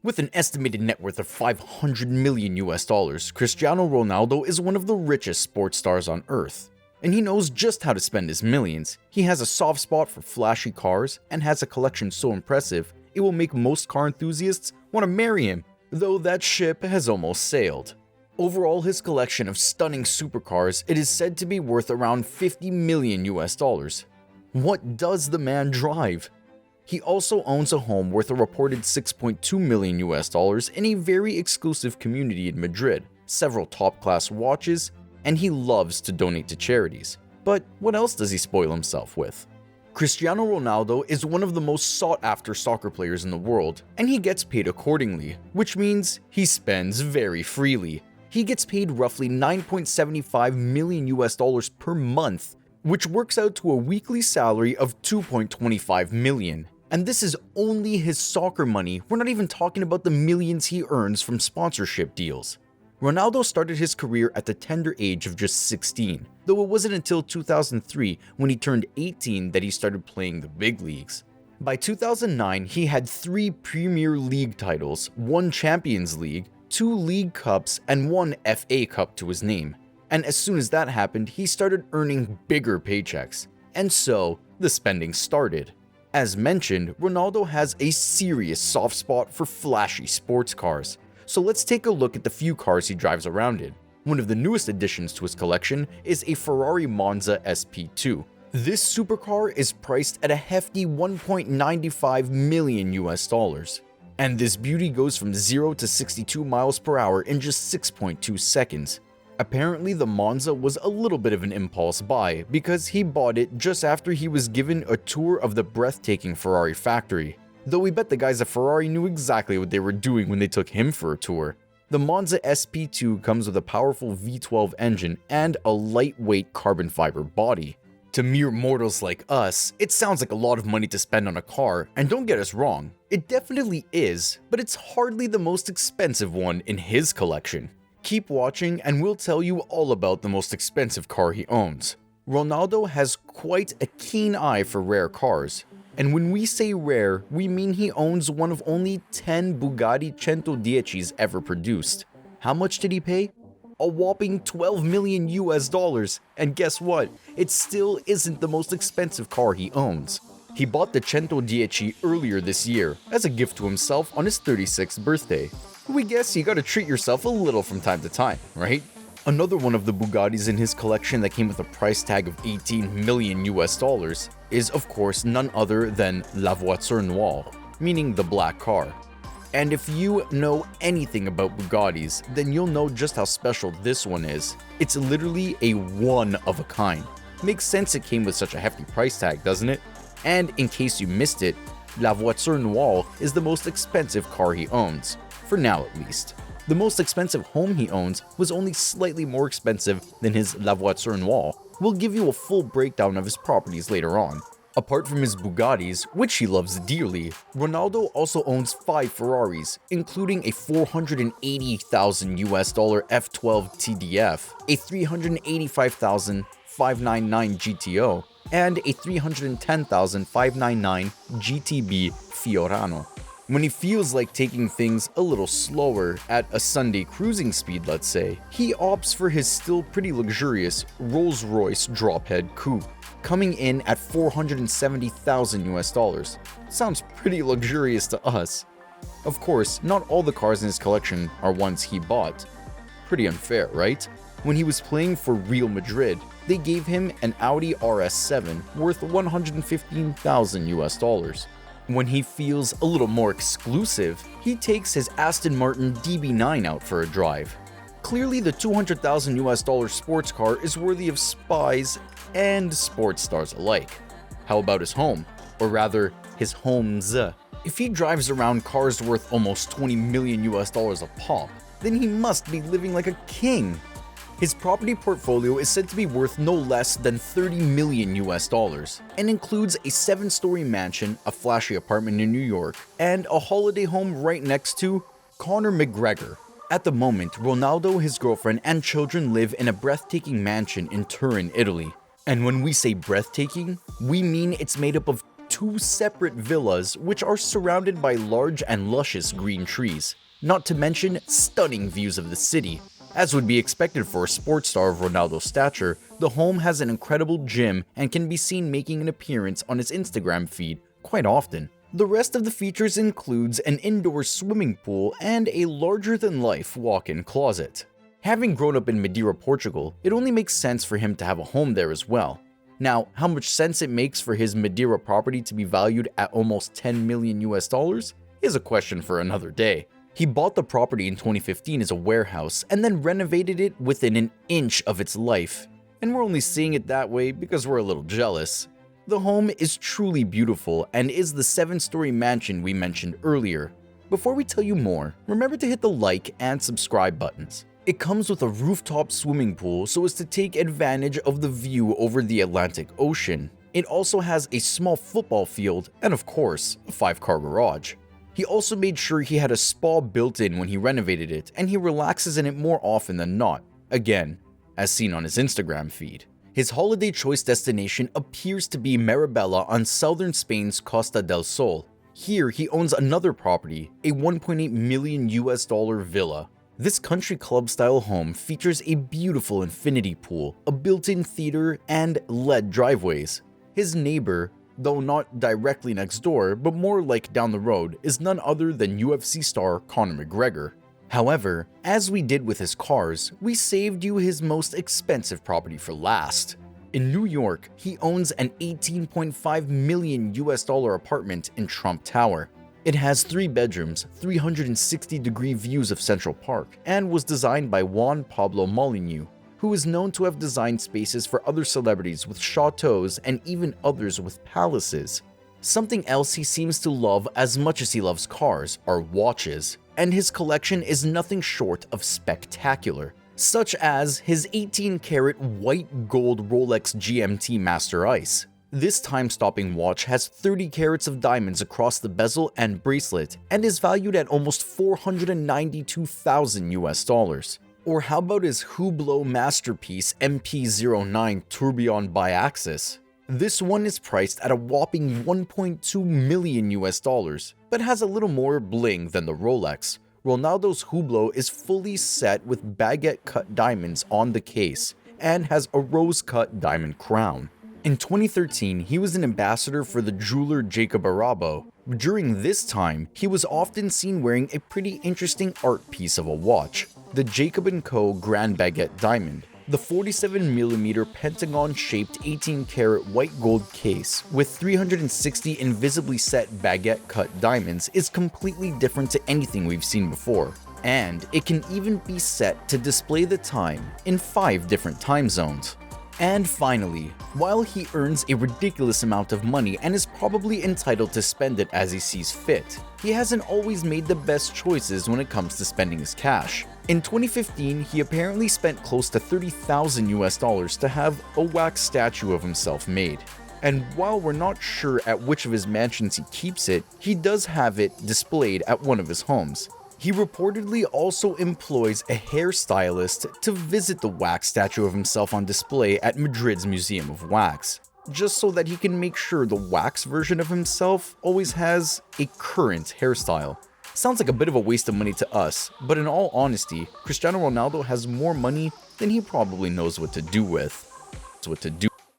With an estimated net worth of 500 million US dollars, Cristiano Ronaldo is one of the richest sports stars on earth. And he knows just how to spend his millions. He has a soft spot for flashy cars and has a collection so impressive it will make most car enthusiasts want to marry him, though that ship has almost sailed. Overall, his collection of stunning supercars it is said to be worth around 50 million US dollars. What does the man drive? He also owns a home worth a reported 6.2 million US dollars in a very exclusive community in Madrid, several top-class watches, and he loves to donate to charities. But what else does he spoil himself with? Cristiano Ronaldo is one of the most sought-after soccer players in the world, and he gets paid accordingly, which means he spends very freely. He gets paid roughly 9.75 million US dollars per month, which works out to a weekly salary of 2.25 million. And this is only his soccer money. We're not even talking about the millions he earns from sponsorship deals. Ronaldo started his career at the tender age of just 16, though it wasn't until 2003 when he turned 18 that he started playing the big leagues. By 2009, he had 3 Premier League titles, 1 Champions League, 2 League Cups, and 1 FA Cup to his name. And as soon as that happened, he started earning bigger paychecks. And so, the spending started. As mentioned, Ronaldo has a serious soft spot for flashy sports cars. So let's take a look at the few cars he drives around in. One of the newest additions to his collection is a Ferrari Monza SP2. This supercar is priced at a hefty 1.95 million US dollars. And this beauty goes from 0 to 62 miles per hour in just 6.2 seconds. Apparently, the Monza was a little bit of an impulse buy because he bought it just after he was given a tour of the breathtaking Ferrari factory. Though we bet the guys at Ferrari knew exactly what they were doing when they took him for a tour. The Monza SP2 comes with a powerful V12 engine and a lightweight carbon fiber body. To mere mortals like us, it sounds like a lot of money to spend on a car, and don't get us wrong, it definitely is, but it's hardly the most expensive one in his collection. Keep watching and we'll tell you all about the most expensive car he owns. Ronaldo has quite a keen eye for rare cars. And when we say rare, we mean he owns one of only 10 Bugatti 110s ever produced. How much did he pay? A whopping 12 million US dollars. And guess what? It still isn't the most expensive car he owns. He bought the 110 earlier this year as a gift to himself on his 36th birthday. We guess you gotta treat yourself a little from time to time, right? Another one of the Bugattis in his collection that came with a price tag of 18 million US dollars is of course none other than La Voiture Noire, meaning the black car. And if you know anything about Bugattis, then you'll know just how special this one is. It's literally a one of a kind. Makes sense it came with such a hefty price tag, doesn't it? And in case you missed it, La Voiture Noire is the most expensive car he owns. For now at least. The most expensive home he owns was only slightly more expensive than his La Voiture Noire. We'll give you a full breakdown of his properties later on. Apart from his Bugattis, which he loves dearly, Ronaldo also owns 5 Ferraris, including a 480,000 US dollar F12 TDF, a 385,000 599 GTO, and a 310,000 599 GTB Fiorano. When he feels like taking things a little slower at a Sunday cruising speed, let's say, he opts for his still pretty luxurious Rolls-Royce drophead coupe, coming in at 470,000 US dollars. Sounds pretty luxurious to us. Of course, not all the cars in his collection are ones he bought. Pretty unfair, right? When he was playing for Real Madrid, they gave him an Audi RS7 worth 115,000 US dollars. When he feels a little more exclusive, he takes his Aston Martin DB9 out for a drive. Clearly the 200,000 US dollar sports car is worthy of spies and sports stars alike. How about his home? Or rather, his homes. If he drives around cars worth almost 20 million US dollars a pop, then he must be living like a king. His property portfolio is said to be worth no less than 30 million US dollars and includes a 7-story mansion, a flashy apartment in New York, and a holiday home right next to Conor McGregor. At the moment, Ronaldo, his girlfriend, and children live in a breathtaking mansion in Turin, Italy. And when we say breathtaking, we mean it's made up of 2 separate villas which are surrounded by large and luscious green trees, not to mention stunning views of the city. As would be expected for a sports star of Ronaldo's stature, the home has an incredible gym and can be seen making an appearance on his Instagram feed quite often. The rest of the features includes an indoor swimming pool and a larger-than-life walk-in closet. Having grown up in Madeira, Portugal, it only makes sense for him to have a home there as well. Now, how much sense it makes for his Madeira property to be valued at almost $10 million is a question for another day. He bought the property in 2015 as a warehouse and then renovated it within an inch of its life. And we're only seeing it that way because we're a little jealous. The home is truly beautiful and is the 7-story mansion we mentioned earlier. Before we tell you more, remember to hit the like and subscribe buttons. It comes with a rooftop swimming pool so as to take advantage of the view over the Atlantic Ocean. It also has a small football field and, of course, a 5-car garage. He also made sure he had a spa built in when he renovated it, and he relaxes in it more often than not, again, as seen on his Instagram feed. His holiday choice destination appears to be Marbella on southern Spain's Costa del Sol. Here, he owns another property, a $1.8 million villa. This country club-style home features a beautiful infinity pool, a built-in theater, and LED driveways. His neighbor, though not directly next door, but more like down the road, is none other than UFC star Conor McGregor. However, as we did with his cars, we saved you his most expensive property for last. In New York, he owns an $18.5 million apartment in Trump Tower. It has 3 bedrooms, 360-degree views of Central Park, and was designed by Juan Pablo Molyneux, who is known to have designed spaces for other celebrities with chateaus and even others with palaces. Something else he seems to love as much as he loves cars are watches, and his collection is nothing short of spectacular, such as his 18-karat white gold Rolex GMT Master Ice. This time-stopping watch has 30 carats of diamonds across the bezel and bracelet and is valued at almost $492,000. Or how about his Hublot masterpiece MP09 Tourbillon Biaxis? This one is priced at a whopping $1.2 million, but has a little more bling than the Rolex. Ronaldo's Hublot is fully set with baguette-cut diamonds on the case and has a rose-cut diamond crown. In 2013, he was an ambassador for the jeweler Jacob Arabo. During this time, he was often seen wearing a pretty interesting art piece of a watch, the Jacob & Co. Grand Baguette Diamond. The 47mm pentagon-shaped 18-karat white gold case with 360 invisibly set baguette-cut diamonds is completely different to anything we've seen before, and it can even be set to display the time in 5 different time zones. And finally, while he earns a ridiculous amount of money and is probably entitled to spend it as he sees fit, he hasn't always made the best choices when it comes to spending his cash. In 2015, he apparently spent close to $30,000 to have a wax statue of himself made. And while we're not sure at which of his mansions he keeps it, he does have it displayed at one of his homes. He reportedly also employs a hairstylist to visit the wax statue of himself on display at Madrid's Museum of Wax, just so that he can make sure the wax version of himself always has a current hairstyle. Sounds like a bit of a waste of money to us, but in all honesty, Cristiano Ronaldo has more money than he probably knows what to do with.